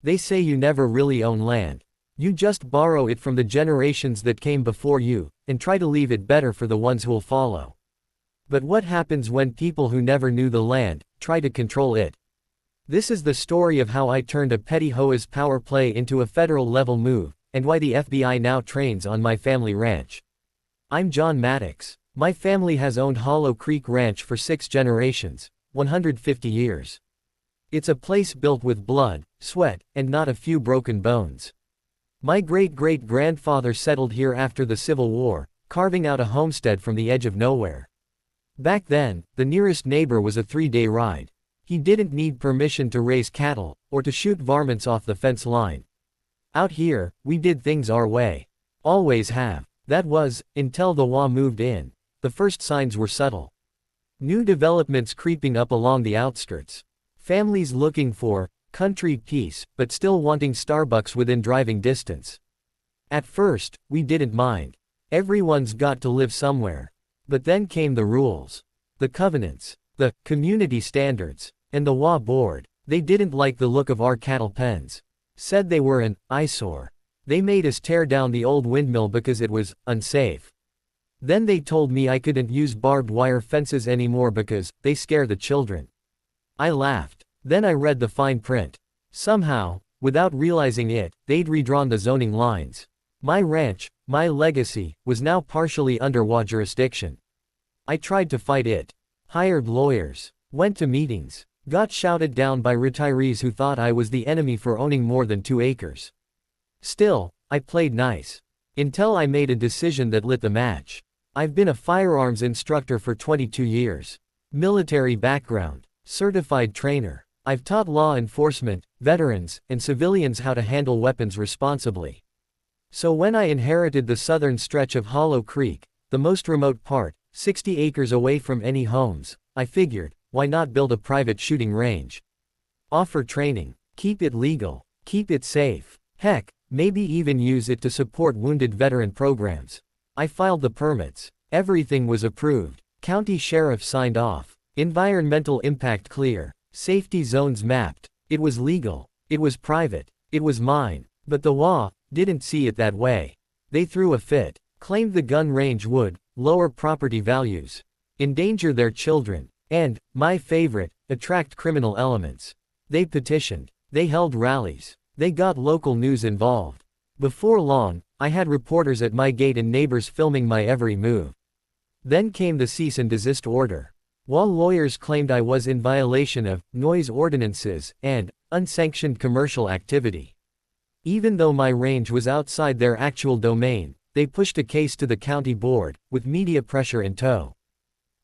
They say you never really own land. You just borrow it from the generations that came before you, and try to leave it better for the ones who'll follow. But what happens when people who never knew the land try to control it? This is the story of how I turned a petty HOA's power play into a federal-level move, and why the FBI now trains on my family ranch. I'm John Maddox. My family has owned Hollow Creek Ranch for 6 generations, 150 years. It's a place built with blood, sweat, and not a few broken bones. My great-great-grandfather settled here after the Civil War, carving out a homestead from the edge of nowhere. Back then, the nearest neighbor was a 3-day ride. He didn't need permission to raise cattle, or to shoot varmints off the fence line. Out here, we did things our way. Always have. That was, until the HOA moved in. The first signs were subtle. New developments creeping up along the outskirts. Families looking for country peace, but still wanting Starbucks within driving distance. At first, we didn't mind. Everyone's got to live somewhere. But then came the rules. The covenants. The community standards. And the HOA board. They didn't like the look of our cattle pens. Said they were an eyesore. They made us tear down the old windmill because it was unsafe. Then they told me I couldn't use barbed wire fences anymore because they scare the children. I laughed. Then I read the fine print. Somehow, without realizing it, they'd redrawn the zoning lines. My ranch, my legacy, was now partially under HOA jurisdiction. I tried to fight it. Hired lawyers. Went to meetings. Got shouted down by retirees who thought I was the enemy for owning more than 2 acres. Still, I played nice. Until I made a decision that lit the match. I've been a firearms instructor for 22 years. Military background. Certified trainer. I've taught law enforcement, veterans, and civilians how to handle weapons responsibly. So when I inherited the southern stretch of Hollow Creek, the most remote part, 60 acres away from any homes, I figured, why not build a private shooting range? Offer training. Keep it legal. Keep it safe. Heck, maybe even use it to support wounded veteran programs. I filed the permits. Everything was approved. County sheriff signed off. Environmental impact clear. Safety zones mapped. It was legal. It was private. It was mine. But the HOA didn't see it that way. They threw a fit. Claimed the gun range would lower property values, endanger their children, and, my favorite, attract criminal elements. They petitioned. They held rallies. They got local news involved. Before long, I had reporters at my gate and neighbors filming my every move. Then came the cease and desist order. While lawyers claimed I was in violation of noise ordinances and unsanctioned commercial activity. Even though my range was outside their actual domain, they pushed a case to the county board, with media pressure in tow.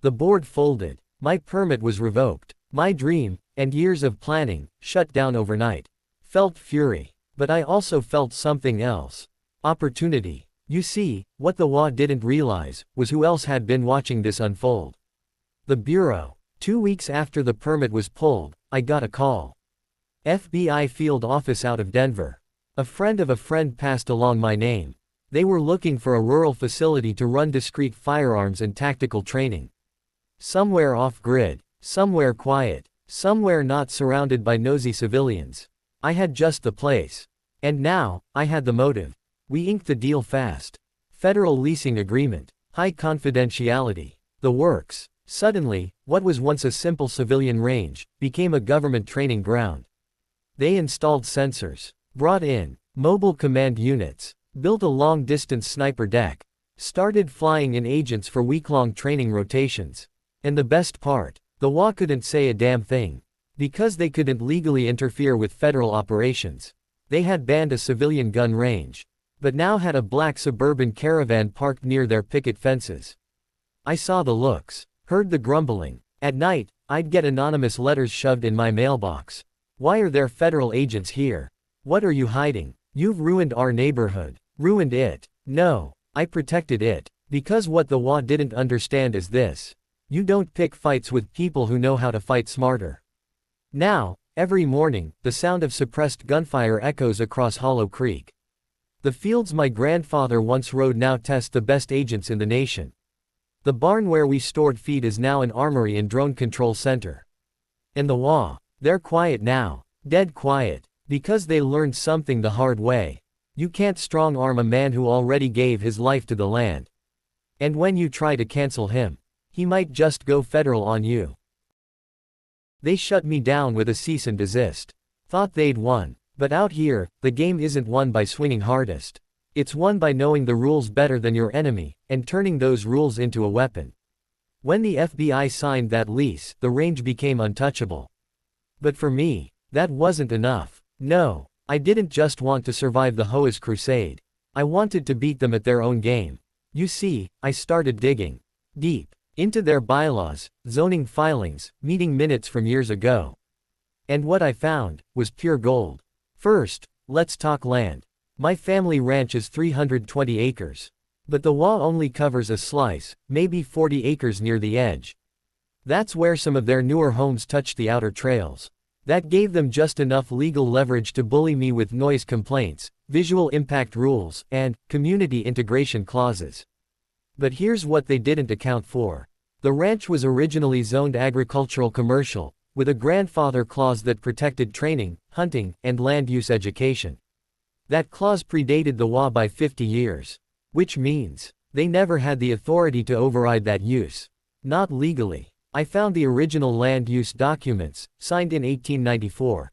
The board folded. My permit was revoked. My dream, and years of planning, shut down overnight. Felt fury. But I also felt something else. Opportunity. You see, what the HOA didn't realize, was who else had been watching this unfold. The Bureau. 2 weeks after the permit was pulled, I got a call. FBI field office out of Denver. A friend of a friend passed along my name. They were looking for a rural facility to run discreet firearms and tactical training. Somewhere off-grid, somewhere quiet, somewhere not surrounded by nosy civilians. I had just the place. And now, I had the motive. We inked the deal fast. Federal leasing agreement. High confidentiality. The works. Suddenly, what was once a simple civilian range, became a government training ground. They installed sensors. Brought in mobile command units. Built a long-distance sniper deck. Started flying in agents for week-long training rotations. And the best part, the HOA couldn't say a damn thing. Because they couldn't legally interfere with federal operations. They had banned a civilian gun range. But now had a black suburban caravan parked near their picket fences. I saw the looks. Heard the grumbling. At night, I'd get anonymous letters shoved in my mailbox. Why are there federal agents here? What are you hiding? You've ruined our neighborhood. Ruined it. No, I protected it. Because what the HOA didn't understand is this. You don't pick fights with people who know how to fight smarter. Now, every morning, the sound of suppressed gunfire echoes across Hollow Creek. The fields my grandfather once rode now test the best agents in the nation. The barn where we stored feed is now an armory and drone control center. And the HOA, they're quiet now. Dead quiet. Because they learned something the hard way. You can't strong-arm a man who already gave his life to the land. And when you try to cancel him, he might just go federal on you. They shut me down with a cease and desist. Thought they'd won. But out here, the game isn't won by swinging hardest. It's won by knowing the rules better than your enemy, and turning those rules into a weapon. When the FBI signed that lease, the range became untouchable. But for me, that wasn't enough. No, I didn't just want to survive the HOA's crusade. I wanted to beat them at their own game. You see, I started digging deep into their bylaws, zoning filings, meeting minutes from years ago. And what I found was pure gold. First, let's talk land. My family ranch is 320 acres. But the HOA only covers a slice, maybe 40 acres near the edge. That's where some of their newer homes touch the outer trails. That gave them just enough legal leverage to bully me with noise complaints, visual impact rules, and community integration clauses. But here's what they didn't account for. The ranch was originally zoned agricultural commercial, with a grandfather clause that protected training, hunting, and land use education. That clause predated the HOA by 50 years. Which means, they never had the authority to override that use. Not legally. I found the original land use documents, signed in 1894.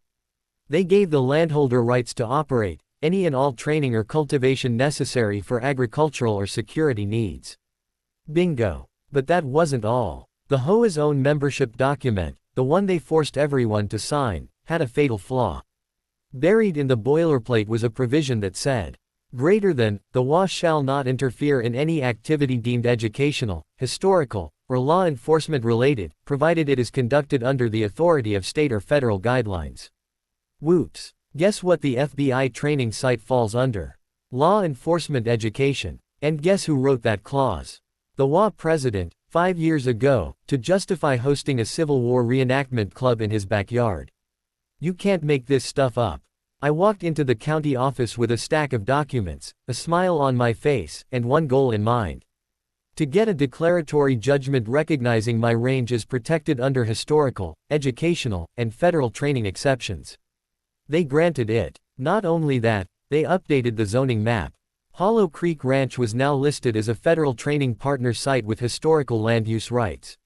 They gave the landholder rights to operate any and all training or cultivation necessary for agricultural or security needs. Bingo. But that wasn't all. The HOA's own membership document, the one they forced everyone to sign, had a fatal flaw. Buried in the boilerplate was a provision that said, greater than, the HOA shall not interfere in any activity deemed educational, historical, or law enforcement related, provided it is conducted under the authority of state or federal guidelines. Whoops. Guess what the FBI training site falls under? Law enforcement education. And guess who wrote that clause? The HOA president, 5 years ago, to justify hosting a Civil War reenactment club in his backyard. You can't make this stuff up. I walked into the county office with a stack of documents, a smile on my face, and one goal in mind. To get a declaratory judgment recognizing my range is protected under historical, educational, and federal training exceptions. They granted it. Not only that, they updated the zoning map. Hollow Creek Ranch was now listed as a federal training partner site with historical land use rights.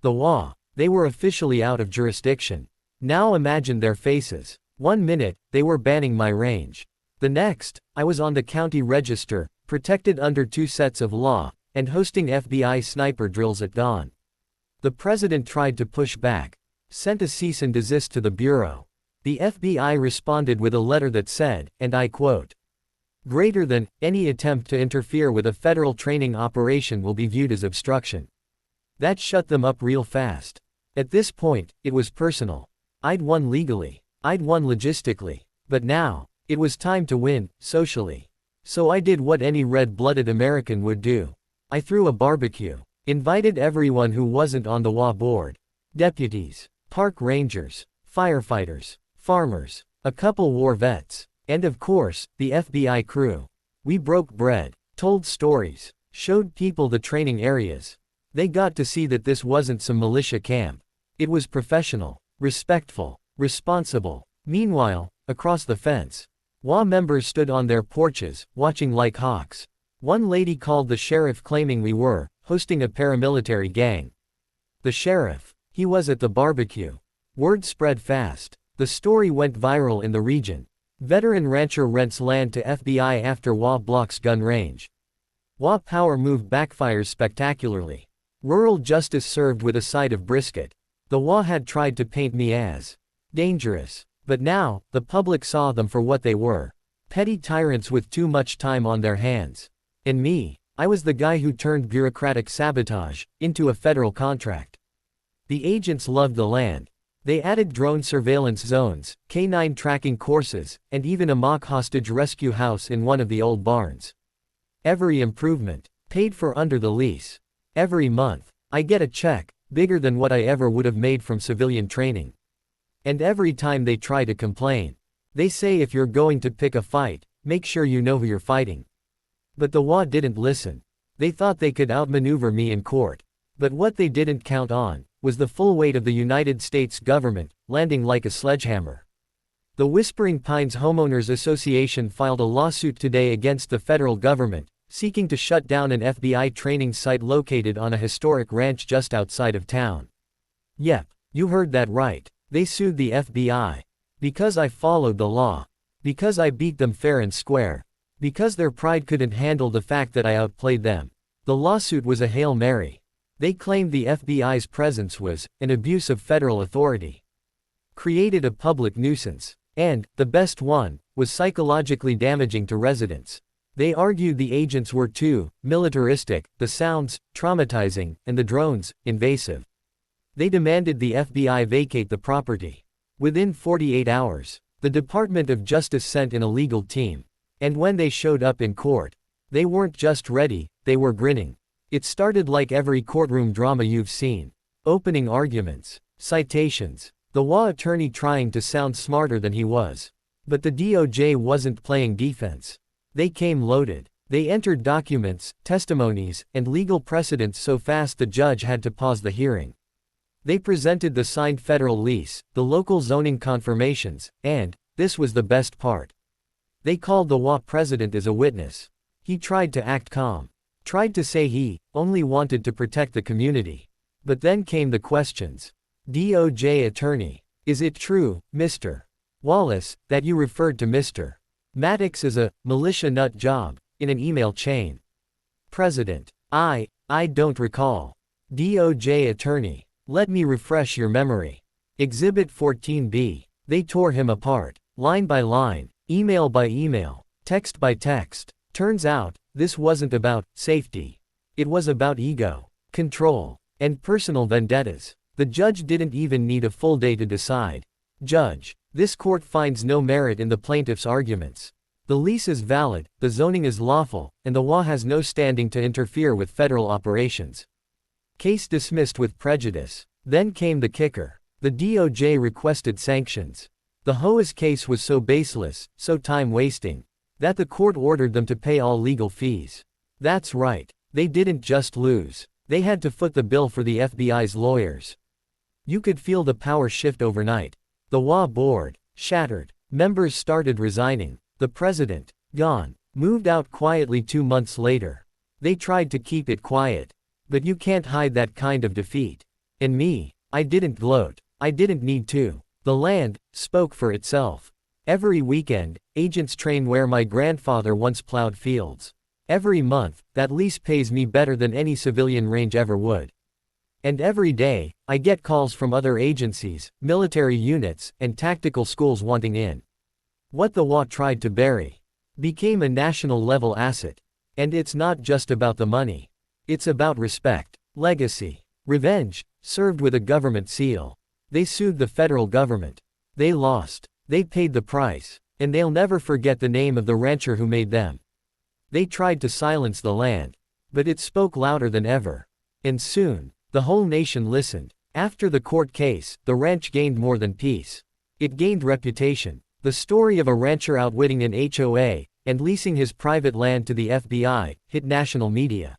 The HOA, they were officially out of jurisdiction. Now imagine their faces. 1 minute, they were banning my range. The next, I was on the county register, protected under 2 sets of law, and hosting FBI sniper drills at dawn. The president tried to push back. Sent a cease and desist to the bureau. The FBI responded with a letter that said, and I quote, greater than, any attempt to interfere with a federal training operation will be viewed as obstruction. That shut them up real fast. At this point, it was personal. I'd won legally. I'd won logistically. But now, it was time to win, socially. So I did what any red-blooded American would do. I threw a barbecue. Invited everyone who wasn't on the HOA board. Deputies, park rangers, firefighters, farmers, a couple war vets, and of course, the FBI crew. We broke bread, told stories, showed people the training areas. They got to see that this wasn't some militia camp. It was professional, respectful, responsible. Meanwhile, across the fence, HOA members stood on their porches, watching like hawks. One lady called the sheriff claiming we were hosting a paramilitary gang. The sheriff, he was at the barbecue. Word spread fast. The story went viral in the region. Veteran rancher rents land to FBI after HOA blocks gun range. HOA power move backfires spectacularly. Rural justice served with a side of brisket. The HOA had tried to paint me as dangerous. But now, the public saw them for what they were. Petty tyrants with too much time on their hands. And me, I was the guy who turned bureaucratic sabotage into a federal contract. The agents loved the land. They added drone surveillance zones, canine tracking courses, and even a mock hostage rescue house in one of the old barns. Every improvement, paid for under the lease. Every month, I get a check, bigger than what I ever would have made from civilian training. And every time they try to complain, they say if you're going to pick a fight, make sure you know who you're fighting. But the HOA didn't listen. They thought they could outmaneuver me in court. But what they didn't count on was the full weight of the United States government, landing like a sledgehammer. The Whispering Pines Homeowners Association filed a lawsuit today against the federal government, seeking to shut down an FBI training site located on a historic ranch just outside of town. Yep, you heard that right. They sued the FBI. Because I followed the law. Because I beat them fair and square. Because their pride couldn't handle the fact that I outplayed them. The lawsuit was a Hail Mary. They claimed the FBI's presence was an abuse of federal authority. Created a public nuisance. And, the best one, was psychologically damaging to residents. They argued the agents were too militaristic, the sounds traumatizing, and the drones invasive. They demanded the FBI vacate the property. Within 48 hours, the Department of Justice sent in a legal team. And when they showed up in court, they weren't just ready, they were grinning. It started like every courtroom drama you've seen. Opening arguments, citations, the law attorney trying to sound smarter than he was. But the DOJ wasn't playing defense. They came loaded. They entered documents, testimonies, and legal precedents so fast the judge had to pause the hearing. They presented the signed federal lease, the local zoning confirmations, and, this was the best part. They called the HOA president as a witness. He tried to act calm. Tried to say he only wanted to protect the community. But then came the questions. DOJ attorney. Is it true, Mr. Wallace, that you referred to Mr. Maddox as a militia nut job in an email chain? President. I don't recall. DOJ attorney. Let me refresh your memory. Exhibit 14B. They tore him apart. Line by line. Email by email. Text by text. Turns out, this wasn't about safety. It was about ego, control, and personal vendettas. The judge didn't even need a full day to decide. Judge, this court finds no merit in the plaintiff's arguments. The lease is valid, the zoning is lawful, and the HOA has no standing to interfere with federal operations. Case dismissed with prejudice. Then came the kicker. The DOJ requested sanctions. The HOA's case was so baseless, so time-wasting, that the court ordered them to pay all legal fees. That's right. They didn't just lose. They had to foot the bill for the FBI's lawyers. You could feel the power shift overnight. The HOA board, shattered. Members started resigning. The president, gone, moved out quietly 2 months later. They tried to keep it quiet. But you can't hide that kind of defeat. And me, I didn't gloat. I didn't need to. The land spoke for itself. Every weekend, agents train where my grandfather once plowed fields. Every month, that lease pays me better than any civilian range ever would. And every day, I get calls from other agencies, military units, and tactical schools wanting in. What the HOA tried to bury became a national-level asset. And it's not just about the money. It's about respect, legacy, revenge, served with a government seal. They sued the federal government. They lost. They paid the price. And they'll never forget the name of the rancher who made them. They tried to silence the land. But it spoke louder than ever. And soon, the whole nation listened. After the court case, the ranch gained more than peace. It gained reputation. The story of a rancher outwitting an HOA, and leasing his private land to the FBI, hit national media.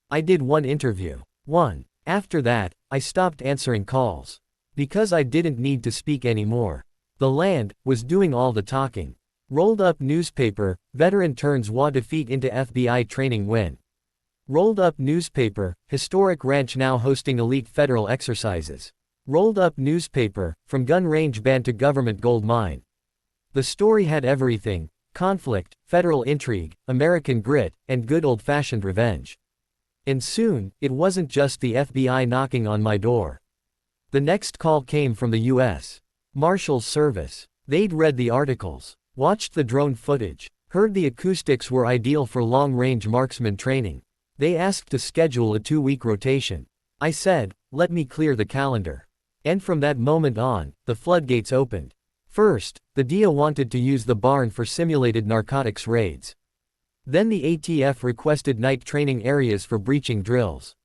I did one interview. One. After that, I stopped answering calls. Because I didn't need to speak anymore. The land was doing all the talking. Rolled up newspaper, veteran turns HOA defeat into FBI training win. Rolled up newspaper, historic ranch now hosting elite federal exercises. Rolled up newspaper, from gun range ban to government gold mine. The story had everything: conflict, federal intrigue, American grit, and good old-fashioned revenge. And soon, it wasn't just the FBI knocking on my door. The next call came from the U.S. Marshals Service. They'd read the articles, watched the drone footage, heard the acoustics were ideal for long-range marksman training. They asked to schedule a 2-week rotation. I said, let me clear the calendar. And from that moment on, the floodgates opened. First, the DIA wanted to use the barn for simulated narcotics raids. Then the ATF requested night training areas for breaching drills.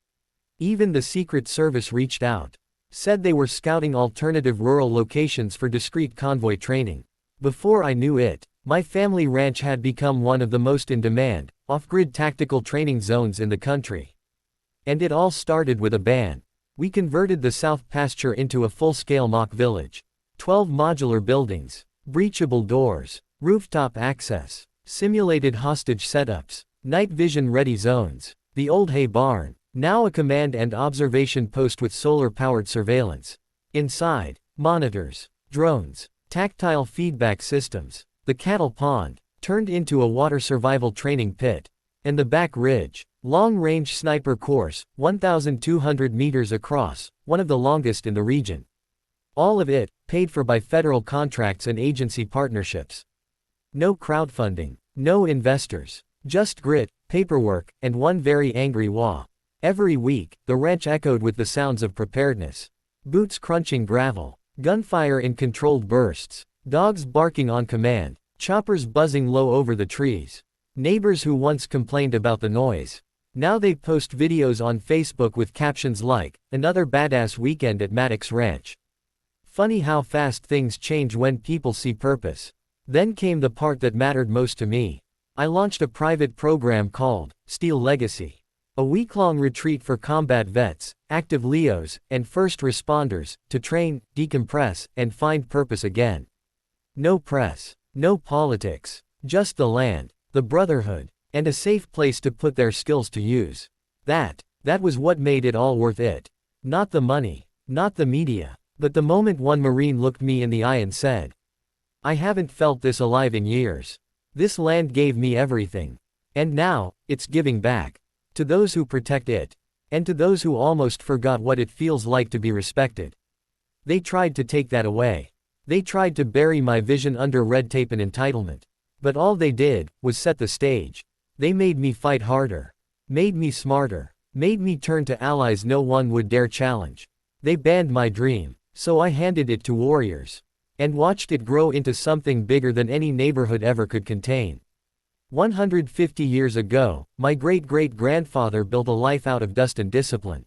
Even the Secret Service reached out. Said they were scouting alternative rural locations for discreet convoy training. Before I knew it, my family ranch had become one of the most in-demand, off-grid tactical training zones in the country. And it all started with a ban. We converted the South Pasture into a full-scale mock village. 12 modular buildings. breachable doors, rooftop access, simulated hostage setups, night vision-ready zones. The old hay barn, now a command and observation post with solar-powered surveillance. Inside, monitors, drones, tactile feedback systems. The cattle pond, turned into a water survival training pit. And the back ridge, long-range sniper course, 1,200 meters across, one of the longest in the region. All of it, paid for by federal contracts and agency partnerships. No crowdfunding, no investors, just grit, paperwork, and one very angry HOA. Every week, the ranch echoed with the sounds of preparedness. Boots crunching gravel, gunfire in controlled bursts, dogs barking on command, choppers buzzing low over the trees. Neighbors who once complained about the noise. Now they post videos on Facebook with captions like, "Another badass weekend at Maddox Ranch." Funny how fast things change when people see purpose. Then came the part that mattered most to me. I launched a private program called Steel Legacy. A week-long retreat for combat vets, active LEOs, and first responders, to train, decompress, and find purpose again. No press, no politics, just the land, the brotherhood, and a safe place to put their skills to use. That was what made it all worth it. Not the money, not the media, but the moment one Marine looked me in the eye and said, "I haven't felt this alive in years. This land gave me everything. And now, it's giving back. To those who protect it. And to those who almost forgot what it feels like to be respected." They tried to take that away. They tried to bury my vision under red tape and entitlement. But all they did was set the stage. They made me fight harder. Made me smarter. Made me turn to allies no one would dare challenge. They banned my dream, so I handed it to warriors. And watched it grow into something bigger than any neighborhood ever could contain. 150 years ago, my great-great-grandfather built a life out of dust and discipline.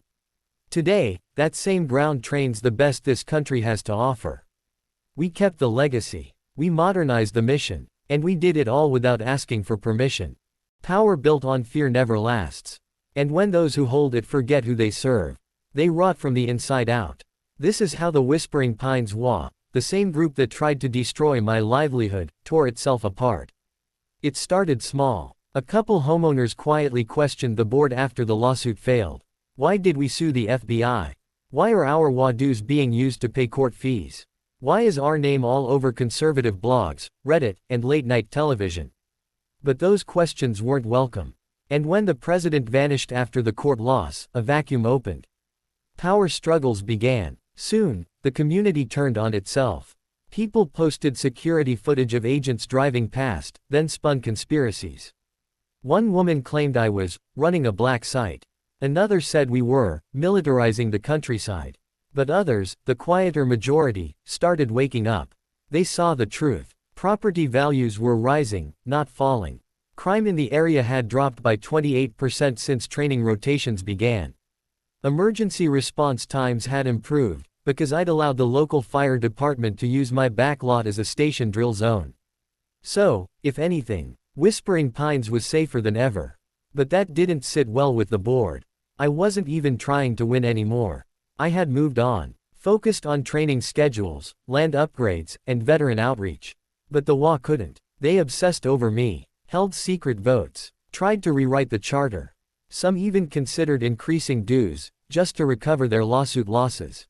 Today, that same ground trains the best this country has to offer. We kept the legacy. We modernized the mission. And we did it all without asking for permission. Power built on fear never lasts. And when those who hold it forget who they serve, they rot from the inside out. This is how the Whispering Pines HOA, the same group that tried to destroy my livelihood, tore itself apart. It started small. A couple homeowners quietly questioned the board after the lawsuit failed. Why did we sue the FBI? Why are our HOA dues being used to pay court fees? Why is our name all over conservative blogs, Reddit, and late-night television? But those questions weren't welcome. And when the president vanished after the court loss, a vacuum opened. Power struggles began. Soon, the community turned on itself. People posted security footage of agents driving past, then spun conspiracies. One woman claimed I was running a black site. Another said we were militarizing the countryside. But others, the quieter majority, started waking up. They saw the truth. Property values were rising, not falling. Crime in the area had dropped by 28% since training rotations began. Emergency response times had improved, because I'd allowed the local fire department to use my back lot as a station drill zone. So, if anything, Whispering Pines was safer than ever. But that didn't sit well with the board. I wasn't even trying to win anymore. I had moved on, focused on training schedules, land upgrades, and veteran outreach. But the HOA couldn't. They obsessed over me, held secret votes, tried to rewrite the charter. Some even considered increasing dues, just to recover their lawsuit losses.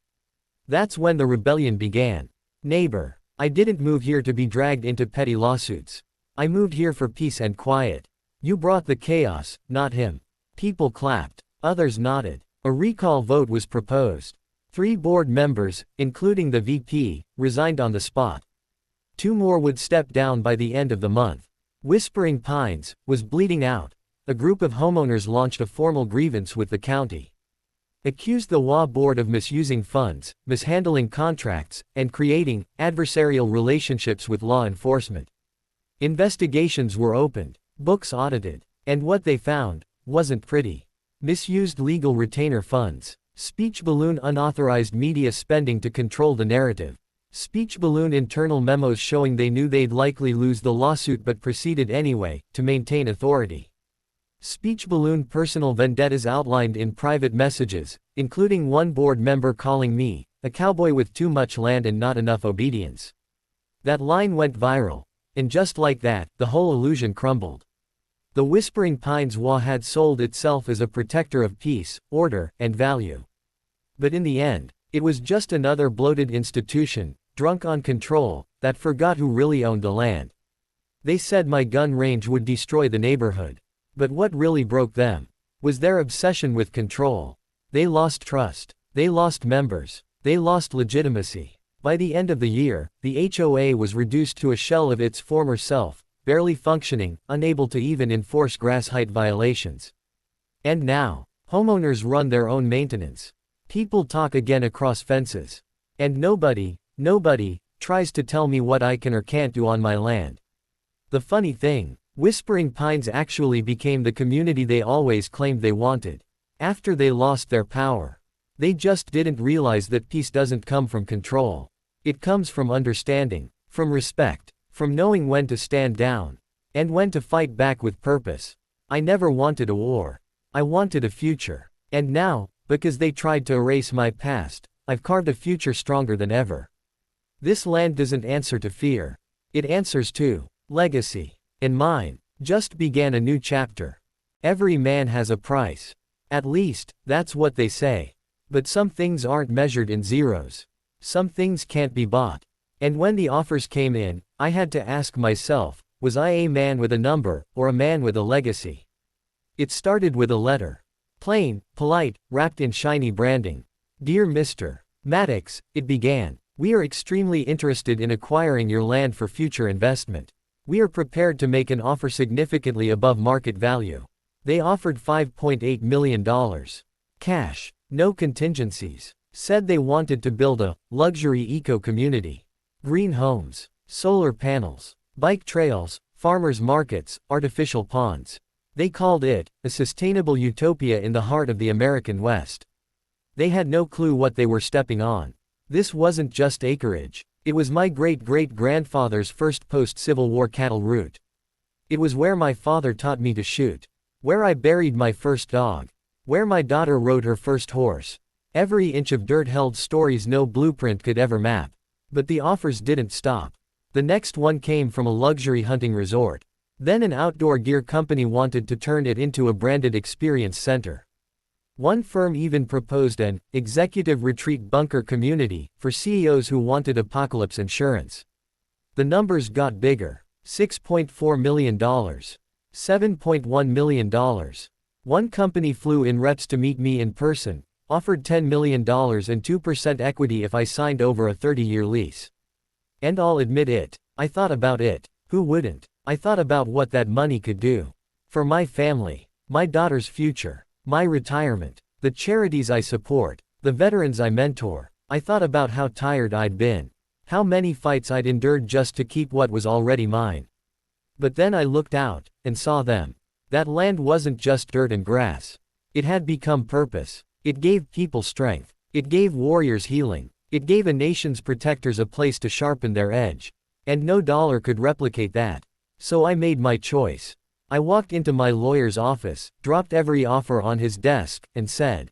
That's when the rebellion began. Neighbor, I didn't move here to be dragged into petty lawsuits. I moved here for peace and quiet. You brought the chaos, not him. People clapped. Others nodded. A recall vote was proposed. 3 board members, including the VP, resigned on the spot. 2 more would step down by the end of the month. Whispering Pines was bleeding out. A group of homeowners launched a formal grievance with the county. Accused the HOA board of misusing funds, mishandling contracts, and creating adversarial relationships with law enforcement. Investigations were opened, books audited, and what they found wasn't pretty. Misused legal retainer funds. Speech balloon unauthorized media spending to control the narrative. Speech balloon internal memos showing they knew they'd likely lose the lawsuit but proceeded anyway, to maintain authority. Speech balloon personal vendettas outlined in private messages, including one board member calling me a cowboy with too much land and not enough obedience. That line went viral. And just like that, the whole illusion crumbled. The Whispering Pines HOA had sold itself as a protector of peace, order, and value. But in the end, it was just another bloated institution, drunk on control, that forgot who really owned the land. They said my gun range would destroy the neighborhood. But what really broke them was their obsession with control. They lost trust. They lost members. They lost legitimacy. By the end of the year, the HOA was reduced to a shell of its former self, barely functioning, unable to even enforce grass height violations. And now, homeowners run their own maintenance. People talk again across fences. And nobody tries to tell me what I can or can't do on my land. The funny thing, Whispering Pines actually became the community they always claimed they wanted. After they lost their power. They just didn't realize that peace doesn't come from control. It comes from understanding, from respect, from knowing when to stand down, and when to fight back with purpose. I never wanted a war. I wanted a future. And now, because they tried to erase my past, I've carved a future stronger than ever. This land doesn't answer to fear. It answers to legacy. And mine just began a new chapter. Every man has a price. At least, that's what they say. But some things aren't measured in zeros. Some things can't be bought. And when the offers came in, I had to ask myself, was I a man with a number, or a man with a legacy? It started with a letter. Plain, polite, wrapped in shiny branding. Dear Mr. Maddox, it began. We are extremely interested in acquiring your land for future investment. We are prepared to make an offer significantly above market value. They offered $5.8 million. Cash. No contingencies. Said they wanted to build a luxury eco-community. Green homes. Solar panels. Bike trails. Farmers markets. Artificial ponds. They called it a sustainable utopia in the heart of the American West. They had no clue what they were stepping on. This wasn't just acreage. It was my great-great-grandfather's first post-Civil War cattle route. It was where my father taught me to shoot. Where I buried my first dog. Where my daughter rode her first horse. Every inch of dirt held stories no blueprint could ever map. But the offers didn't stop. The next one came from a luxury hunting resort. Then an outdoor gear company wanted to turn it into a branded experience center. One firm even proposed an executive retreat bunker community for CEOs who wanted apocalypse insurance. The numbers got bigger. $6.4 million. $7.1 million. One company flew in reps to meet me in person, offered $10 million and 2% equity if I signed over a 30-year lease. And I'll admit it, I thought about it. Who wouldn't? I thought about what that money could do. For my family, my daughter's future, my retirement, the charities I support, the veterans I mentor. I thought about how tired I'd been. How many fights I'd endured just to keep what was already mine. But then I looked out, and saw them. That land wasn't just dirt and grass. It had become purpose. It gave people strength. It gave warriors healing. It gave a nation's protectors a place to sharpen their edge. And no dollar could replicate that. So I made my choice. I walked into my lawyer's office, dropped every offer on his desk, and said,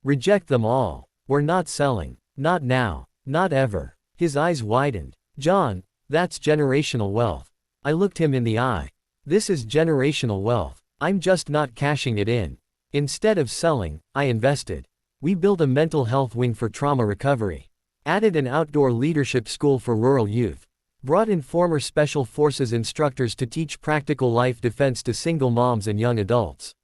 "Reject them all. We're not selling. Not now. Not ever." His eyes widened. "John, that's generational wealth." I looked him in the eye. "This is generational wealth. I'm just not cashing it in." Instead of selling, I invested. We built a mental health wing for trauma recovery. Added an outdoor leadership school for rural youth. Brought in former Special Forces instructors to teach practical life defense to single moms and young adults.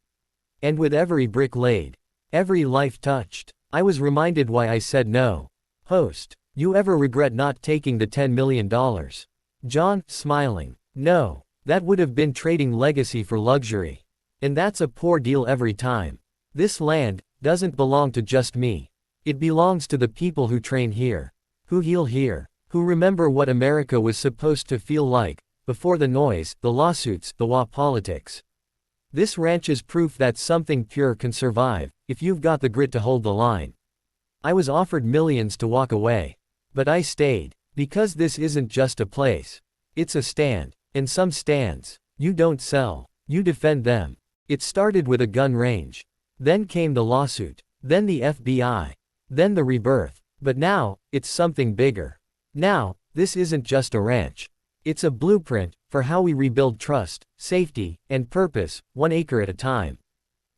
And with every brick laid, every life touched, I was reminded why I said no. Host, you ever regret not taking the $10 million? John, smiling. No. That would have been trading legacy for luxury. And that's a poor deal every time. This land doesn't belong to just me. It belongs to the people who train here, who heal here, who remember what America was supposed to feel like, before the noise, the lawsuits, the WA politics. This ranch is proof that something pure can survive, if you've got the grit to hold the line. I was offered millions to walk away. But I stayed, because this isn't just a place. It's a stand. And some stands, you don't sell, you defend them. It started with a gun range. Then came the lawsuit. Then the FBI. Then the rebirth. But now, it's something bigger. Now, This isn't just a ranch. It's a blueprint for how we rebuild trust, safety, and purpose, 1 acre at a time.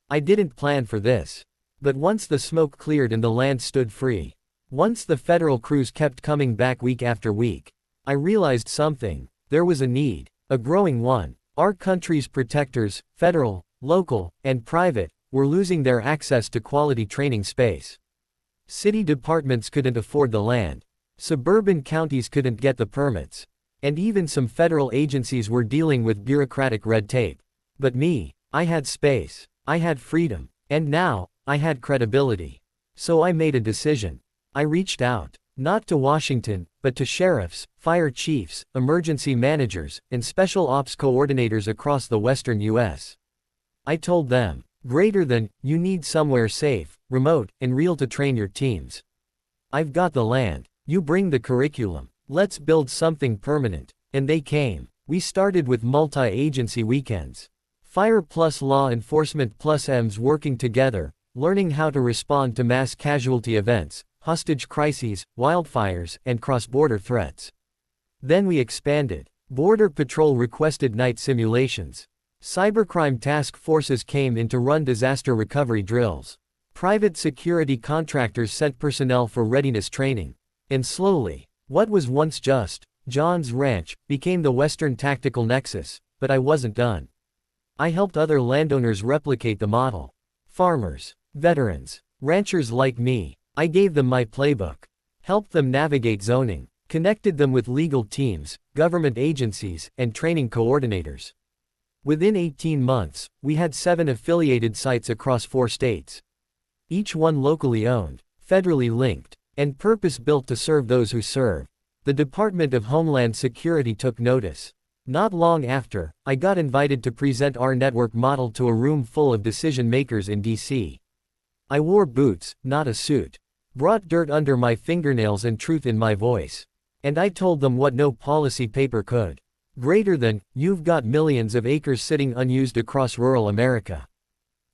I didn't plan for this. But once the smoke cleared and the land stood free, once the federal crews kept coming back week after week, I realized something. There was a need, a growing one. Our country's protectors, federal, local, and private, were losing their access to quality training space. City departments couldn't afford the land. Suburban counties couldn't get the permits. And even some federal agencies were dealing with bureaucratic red tape. But me, I had space. I had freedom. And now, I had credibility. So I made a decision. I reached out. Not to Washington, but to sheriffs, fire chiefs, emergency managers, and special ops coordinators across the western U.S. I told them, greater than, you need somewhere safe, remote, and real to train your teams. I've got the land. You bring the curriculum. Let's build something permanent. And they came. We started with multi-agency weekends. Fire plus law enforcement plus EMS working together, learning how to respond to mass casualty events, hostage crises, wildfires, and cross-border threats. Then we expanded. Border Patrol requested night simulations. Cybercrime task forces came in to run disaster recovery drills. Private security contractors sent personnel for readiness training. And slowly, what was once just John's Ranch became the Western Tactical Nexus. But I wasn't done. I helped other landowners replicate the model. Farmers, veterans, ranchers like me. I gave them my playbook. Helped them navigate zoning. Connected them with legal teams, government agencies, and training coordinators. Within 18 months, we had 7 affiliated sites across 4 states. Each one locally owned, federally linked, and purpose-built to serve those who serve. The Department of Homeland Security took notice. Not long after, I got invited to present our network model to a room full of decision-makers in D.C. I wore boots, not a suit. Brought dirt under my fingernails and truth in my voice. And I told them what no policy paper could. Greater than, you've got millions of acres sitting unused across rural America.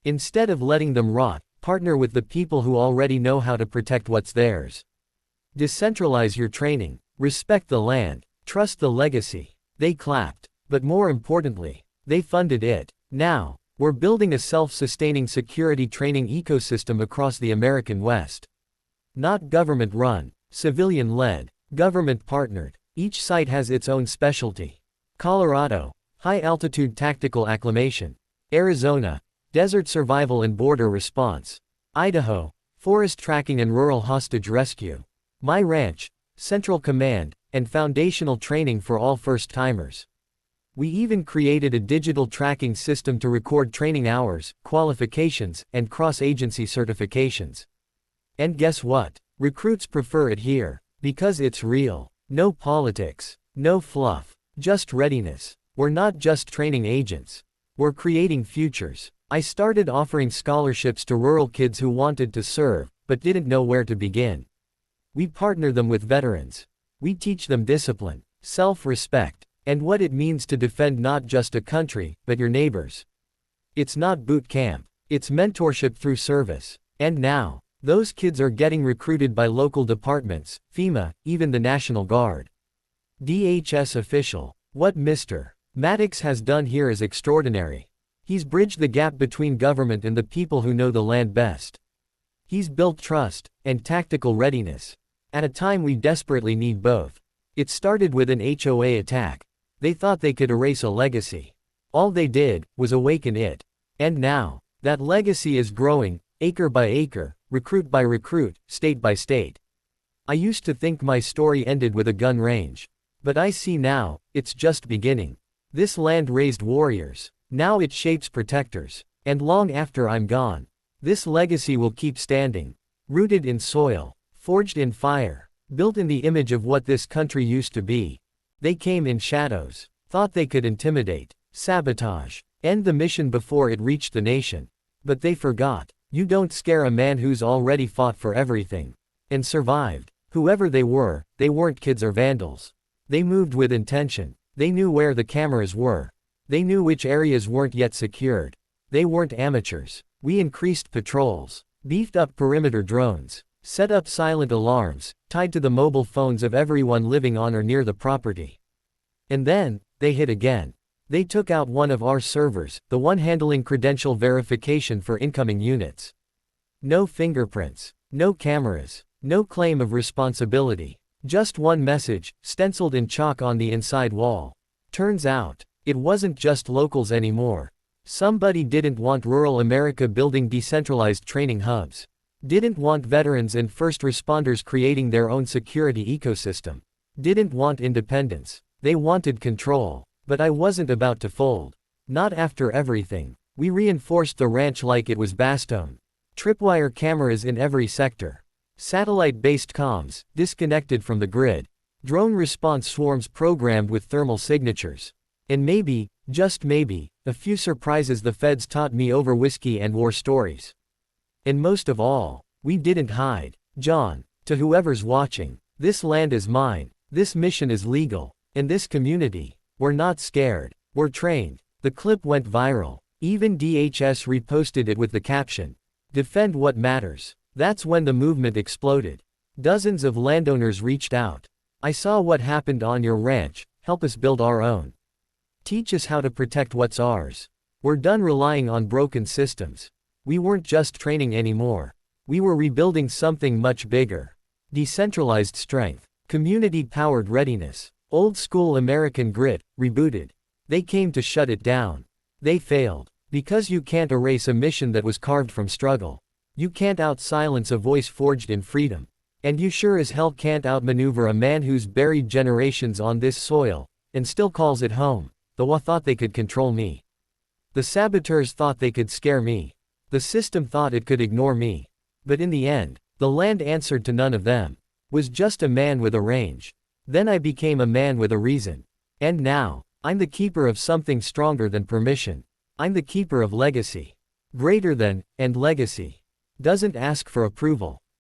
Instead of letting them rot, partner with the people who already know how to protect what's theirs. Decentralize your training, respect the land, trust the legacy. They clapped. But more importantly, they funded it. Now, we're building a self-sustaining security training ecosystem across the American West. Not government-run, civilian-led, government-partnered. Each site has its own specialty. Colorado, high-altitude tactical acclimation. Arizona, desert survival and border response. Idaho, forest tracking and rural hostage rescue. My ranch, central command, and foundational training for all first-timers. We even created a digital tracking system to record training hours, qualifications, and cross-agency certifications. And guess what? Recruits prefer it here. Because it's real. No politics. No fluff. Just readiness. We're not just training agents. We're creating futures. I started offering scholarships to rural kids who wanted to serve, but didn't know where to begin. We partner them with veterans. We teach them discipline, self-respect, and what it means to defend not just a country, but your neighbors. It's not boot camp. It's mentorship through service. And now, those kids are getting recruited by local departments, FEMA, even the National Guard. DHS official. What Mr. Maddox has done here is extraordinary. He's bridged the gap between government and the people who know the land best. He's built trust and tactical readiness. At a time we desperately need both. It started with an HOA attack. They thought they could erase a legacy. All they did was awaken it. And now, that legacy is growing, acre by acre, recruit by recruit, state by state. I used to think my story ended with a gun range. But I see now, it's just beginning. This land raised warriors. Now it shapes protectors. And long after I'm gone, this legacy will keep standing. Rooted in soil, forged in fire, built in the image of what this country used to be. They came in shadows, thought they could intimidate, sabotage, end the mission before it reached the nation. But they forgot. You don't scare a man who's already fought for everything. And survived. Whoever they weren't kids or vandals. They moved with intention. They knew where the cameras were. They knew which areas weren't yet secured. They weren't amateurs. We increased patrols, beefed up perimeter drones, Set up silent alarms, tied to the mobile phones of everyone living on or near the property. And then, they hit again. They took out one of our servers, the one handling credential verification for incoming units. No fingerprints, no cameras, no claim of responsibility. Just one message, stenciled in chalk on the inside wall. Turns out, it wasn't just locals anymore. Somebody didn't want rural America building decentralized training hubs. Didn't want veterans and first responders creating their own security ecosystem. Didn't want independence. They wanted control. But I wasn't about to fold. Not after everything. We reinforced the ranch like it was Bastogne. Tripwire cameras in every sector. Satellite-based comms, disconnected from the grid. Drone response swarms programmed with thermal signatures. And maybe, just maybe, a few surprises the feds taught me over whiskey and war stories. And most of all, we didn't hide. John, to whoever's watching, this land is mine, this mission is legal, and this community, we're not scared, we're trained. The clip went viral. Even DHS reposted it with the caption, "Defend what matters." That's when the movement exploded. Dozens of landowners reached out. "I saw what happened on your ranch, help us build our own. Teach us how to protect what's ours. We're done relying on broken systems." We weren't just training anymore. We were rebuilding something much bigger. Decentralized strength. Community-powered readiness. Old-school American grit, rebooted. They came to shut it down. They failed. Because you can't erase a mission that was carved from struggle. You can't out-silence a voice forged in freedom. And you sure as hell can't outmaneuver a man who's buried generations on this soil, and still calls it home. The WA thought they could control me. The saboteurs thought they could scare me. The system thought it could ignore me. But in the end, the land answered to none of them. Was just a man with a range. Then I became a man with a reason. And now, I'm the keeper of something stronger than permission. I'm the keeper of legacy. Greater than, and legacy. Doesn't ask for approval.